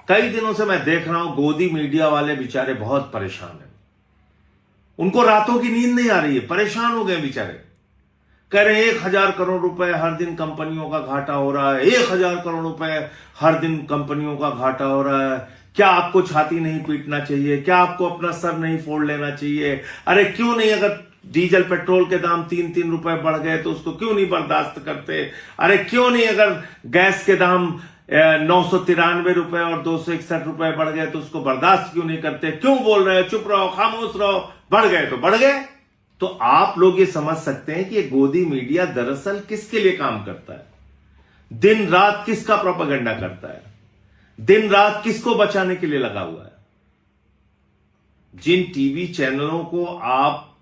कई दिनों से मैं देख रहा हूं गोदी मीडिया वाले बेचारे बहुत परेशान हैं। उनको रातों की नींद नहीं आ रही है, परेशान हो गए बेचारे। कह रहे 1000 करोड़ रुपए हर दिन कंपनियों का घाटा हो रहा है, 1000 करोड़ रुपए हर दिन कंपनियों का घाटा हो रहा है। क्या आपको छाती नहीं पीटना चाहिए? क्या आपको अपना सर नहीं फोड़ लेना चाहिए? अरे क्यों नहीं, अगर डीजल पेट्रोल के दाम 3-3 रुपए बढ़ गए तो उसको क्यों नहीं बर्दाश्त करते? अरे क्यों नहीं, अगर गैस के दाम 993 रुपए और 261 रुपए बढ़ गए तो उसको बर्दाश्त क्यों नहीं करते? क्यों बोल रहे हो? चुप रहो, खामोश रहो। बढ़ गए तो बढ़ गए। तो आप लोग ये समझ सकते हैं कि ये गोदी मीडिया दरअसल किसके लिए काम करता है, दिन रात किसका प्रोपेगेंडा करता है, दिन रात किसको बचाने के लिए लगा हुआ है। जिन टीवी चैनलों को आप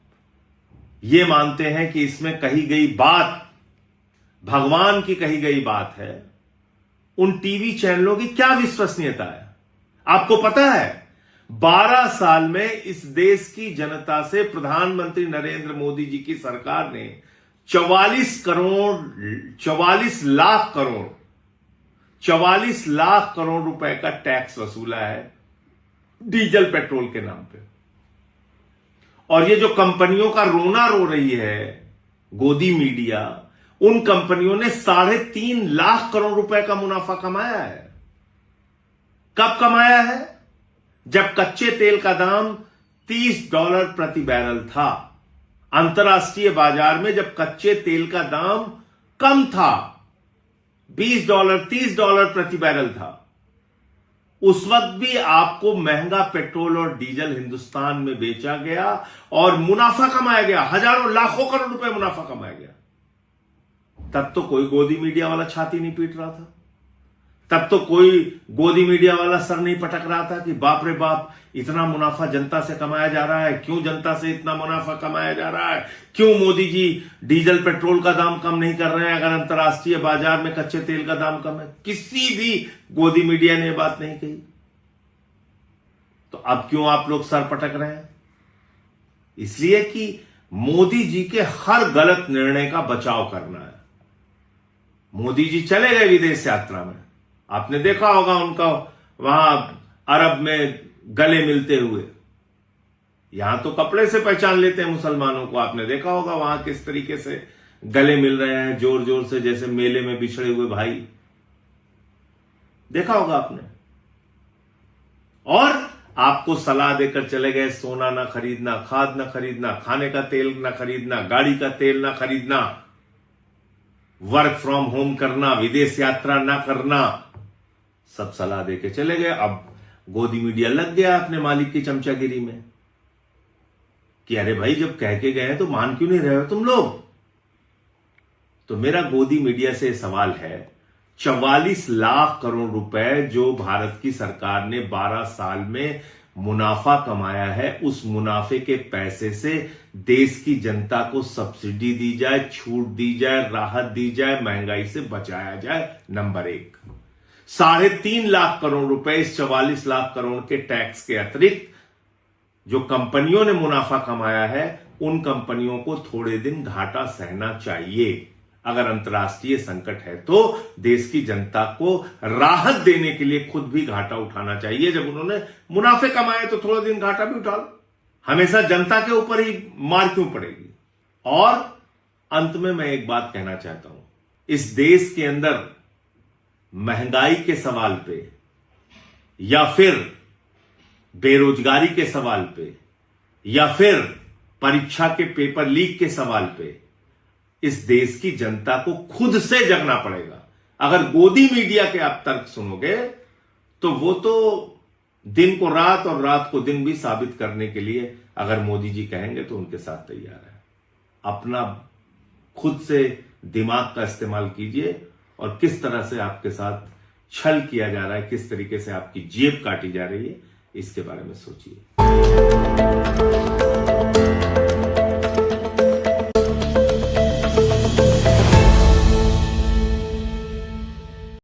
ये मानते हैं कि इसमें कही गई बात भगवान की कही गई बात है, उन टीवी चैनलों की क्या विश्वसनीयता है? आपको पता है 12 साल में इस देश की जनता से प्रधानमंत्री नरेंद्र मोदी जी की सरकार ने 44 लाख करोड़ रुपए का टैक्स वसूला है डीजल पेट्रोल के नाम पे। और ये जो कंपनियों का रोना रो रही है गोदी मीडिया, उन कंपनियों ने 3.5 लाख करोड़ रुपए का मुनाफा कमाया है। कब कमाया है? जब कच्चे तेल का दाम $30 प्रति बैरल था। अंतर्राष्ट्रीय बाजार में जब कच्चे तेल का दाम कम था, $20 $30 प्रति बैरल था, उस वक्त भी आपको महंगा पेट्रोल और डीजल हिंदुस्तान में बेचा गया और मुनाफा कमाया गया, हजारों लाखों करोड़ रुपए मुनाफा कमाया गया। तब तो कोई गोदी मीडिया वाला छाती नहीं पीट रहा था, तब तो कोई गोदी मीडिया वाला सर नहीं पटक रहा था कि बाप रे बाप, इतना मुनाफा जनता से कमाया जा रहा है, क्यों जनता से इतना मुनाफा कमाया जा रहा है, क्यों मोदी जी डीजल पेट्रोल का दाम कम नहीं कर रहे हैं अगर अंतर्राष्ट्रीय बाजार में कच्चे तेल का दाम कम है। किसी भी गोदी मीडिया ने बात नहीं कही। तो अब क्यों आप लोग सर पटक रहे हैं? इसलिए कि मोदी जी के हर गलत निर्णय का बचाव करना है। मोदी जी चले गए विदेश यात्रा में, आपने देखा होगा उनका वहां अरब में गले मिलते हुए। यहां तो कपड़े से पहचान लेते हैं मुसलमानों को, आपने देखा होगा वहां किस तरीके से गले मिल रहे हैं जोर जोर से, जैसे मेले में बिछड़े हुए भाई। देखा होगा आपने। और आपको सलाह देकर चले गए सोना ना खरीदना, खाद ना खरीदना, खाने का तेल ना खरीदना, गाड़ी का तेल ना खरीदना, वर्क फ्रॉम होम करना, विदेश यात्रा ना करना, सब सलाह देके चले गए। अब गोदी मीडिया लग गया अपने मालिक की चमचागिरी में कि अरे भाई जब कह के गए तो मान क्यों नहीं रहे हो तुम लोग? तो मेरा गोदी मीडिया से सवाल है, 44 लाख करोड़ रुपए जो भारत की सरकार ने 12 साल में मुनाफा कमाया है, उस मुनाफे के पैसे से देश की जनता को सब्सिडी दी जाए, छूट दी जाए, राहत दी जाए, महंगाई से बचाया जाए। नंबर 1, 3.5 लाख करोड़ रुपए इस 44 लाख करोड़ के टैक्स के अतिरिक्त जो कंपनियों ने मुनाफा कमाया है, उन कंपनियों को थोड़े दिन घाटा सहना चाहिए। अगर अंतर्राष्ट्रीय संकट है तो देश की जनता को राहत देने के लिए खुद भी घाटा उठाना चाहिए। जब उन्होंने मुनाफे कमाए तो थोड़ा दिन घाटा भी उठा लो। हमेशा जनता के ऊपर ही मार क्यों पड़ेगी? और अंत में मैं एक बात कहना चाहता हूं, इस देश के अंदर महंगाई के सवाल पे या फिर बेरोजगारी के सवाल पे या फिर परीक्षा के पेपर लीक के सवाल पे इस देश की जनता को खुद से जगना पड़ेगा। अगर गोदी मीडिया के आप तर्क सुनोगे तो वो तो दिन को रात और रात को दिन भी साबित करने के लिए अगर मोदी जी कहेंगे तो उनके साथ तैयार है। अपना खुद से दिमाग का इस्तेमाल कीजिए और किस तरह से आपके साथ छल किया जा रहा है, किस तरीके से आपकी जेब काटी जा रही है, इसके बारे में सोचिए।